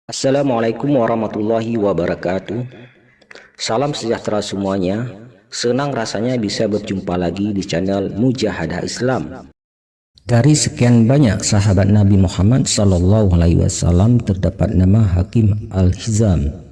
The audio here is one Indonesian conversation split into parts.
Assalamualaikum warahmatullahi wabarakatuh. Salam sejahtera semuanya. Senang rasanya bisa berjumpa lagi di channel Mujahadah Islam. Dari sekian banyak sahabat Nabi Muhammad SAW terdapat nama Hakim Al-Hizam.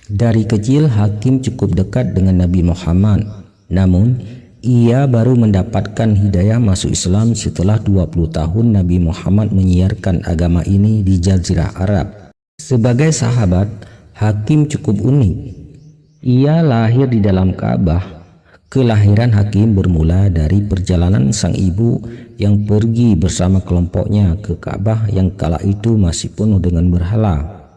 Dari kecil Hakim cukup dekat dengan Nabi Muhammad. Namun ia baru mendapatkan hidayah masuk Islam setelah 20 tahun Nabi Muhammad menyiarkan agama ini di Jazirah Arab. Sebagai sahabat, Hakim cukup unik. Ia lahir di dalam Ka'bah. Kelahiran Hakim bermula dari perjalanan sang ibu yang pergi bersama kelompoknya ke Ka'bah yang kala itu masih penuh dengan berhala.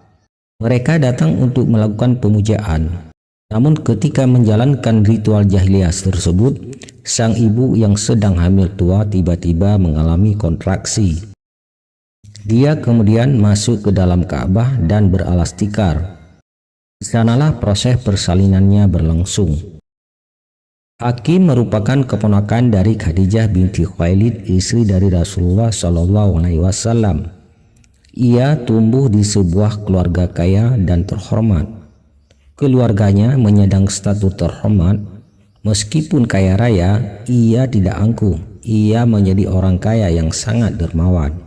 Mereka datang untuk melakukan pemujaan. Namun ketika menjalankan ritual jahiliyah tersebut, sang ibu yang sedang hamil tua tiba-tiba mengalami kontraksi. Dia kemudian masuk ke dalam Ka'bah dan beralas tikar. Di sanalah proses persalinannya berlangsung. Hakim merupakan keponakan dari Khadijah binti Khuwailid, istri dari Rasulullah SAW. Ia tumbuh di sebuah keluarga kaya dan terhormat. Keluarganya menyandang status terhormat. Meskipun kaya raya, ia tidak angkuh. Ia menjadi orang kaya yang sangat dermawan.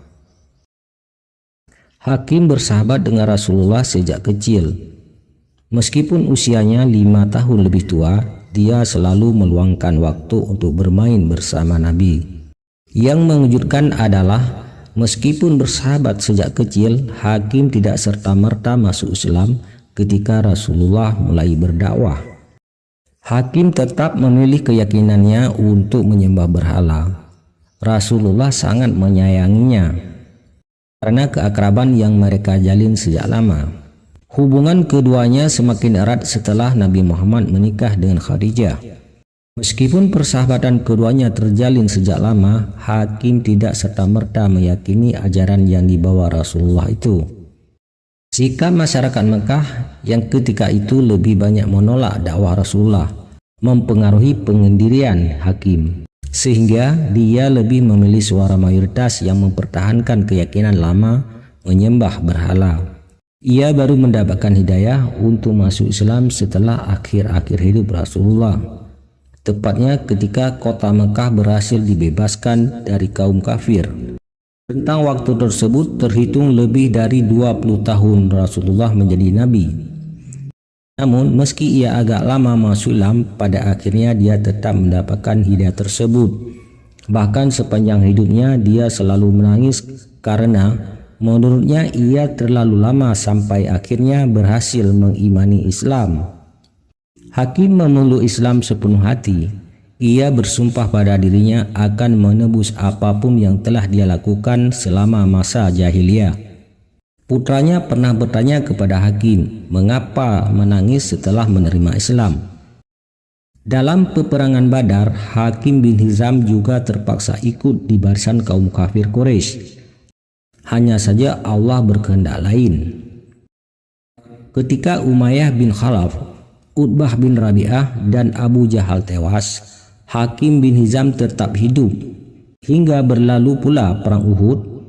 Hakim bersahabat dengan Rasulullah sejak kecil. Meskipun usianya 5 tahun lebih tua, dia selalu meluangkan waktu untuk bermain bersama Nabi. Yang mengejutkan adalah meskipun bersahabat sejak kecil, Hakim tidak serta-merta masuk Islam ketika Rasulullah mulai berdakwah. Hakim tetap memilih keyakinannya untuk menyembah berhala. Rasulullah sangat menyayanginya karena keakraban yang mereka jalin sejak lama. Hubungan keduanya semakin erat setelah Nabi Muhammad menikah dengan Khadijah. Meskipun persahabatan keduanya terjalin sejak lama, Hakim tidak serta-merta meyakini ajaran yang dibawa Rasulullah itu. Sikap masyarakat Mekah yang ketika itu lebih banyak menolak dakwah Rasulullah mempengaruhi pengendirian Hakim, sehingga dia lebih memilih suara mayoritas yang mempertahankan keyakinan lama menyembah berhala. Ia baru mendapatkan hidayah untuk masuk Islam setelah akhir-akhir hidup Rasulullah, tepatnya ketika kota Mekah berhasil dibebaskan dari kaum kafir. Tentang waktu tersebut terhitung lebih dari 20 tahun Rasulullah menjadi Nabi. Namun meski ia agak lama masuk Islam, pada akhirnya dia tetap mendapatkan hidayah tersebut. Bahkan sepanjang hidupnya dia selalu menangis karena menurutnya ia terlalu lama sampai akhirnya berhasil mengimani Islam. Hakim memeluk Islam sepenuh hati. Ia bersumpah pada dirinya akan menebus apapun yang telah dia lakukan selama masa jahiliyah. Putranya pernah bertanya kepada Hakim, mengapa menangis setelah menerima Islam? Dalam peperangan Badar, Hakim bin Hizam juga terpaksa ikut di barisan kaum kafir Quraisy. Hanya saja Allah berkehendak lain. Ketika Umayyah bin Khalaf, Utbah bin Rabi'ah, dan Abu Jahal tewas, Hakim bin Hizam tetap hidup hingga berlalu pula perang Uhud,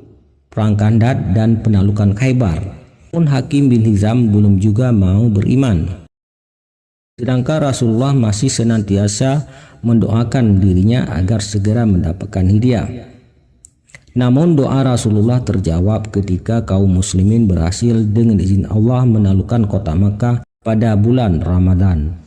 perang Khandaq, dan penaklukan Khaybar. Pun Hakim bin Hizam belum juga mau beriman. Sedangkan Rasulullah masih senantiasa mendoakan dirinya agar segera mendapatkan hidayah. Namun doa Rasulullah terjawab ketika kaum muslimin berhasil dengan izin Allah menaklukkan kota Makkah pada bulan Ramadan.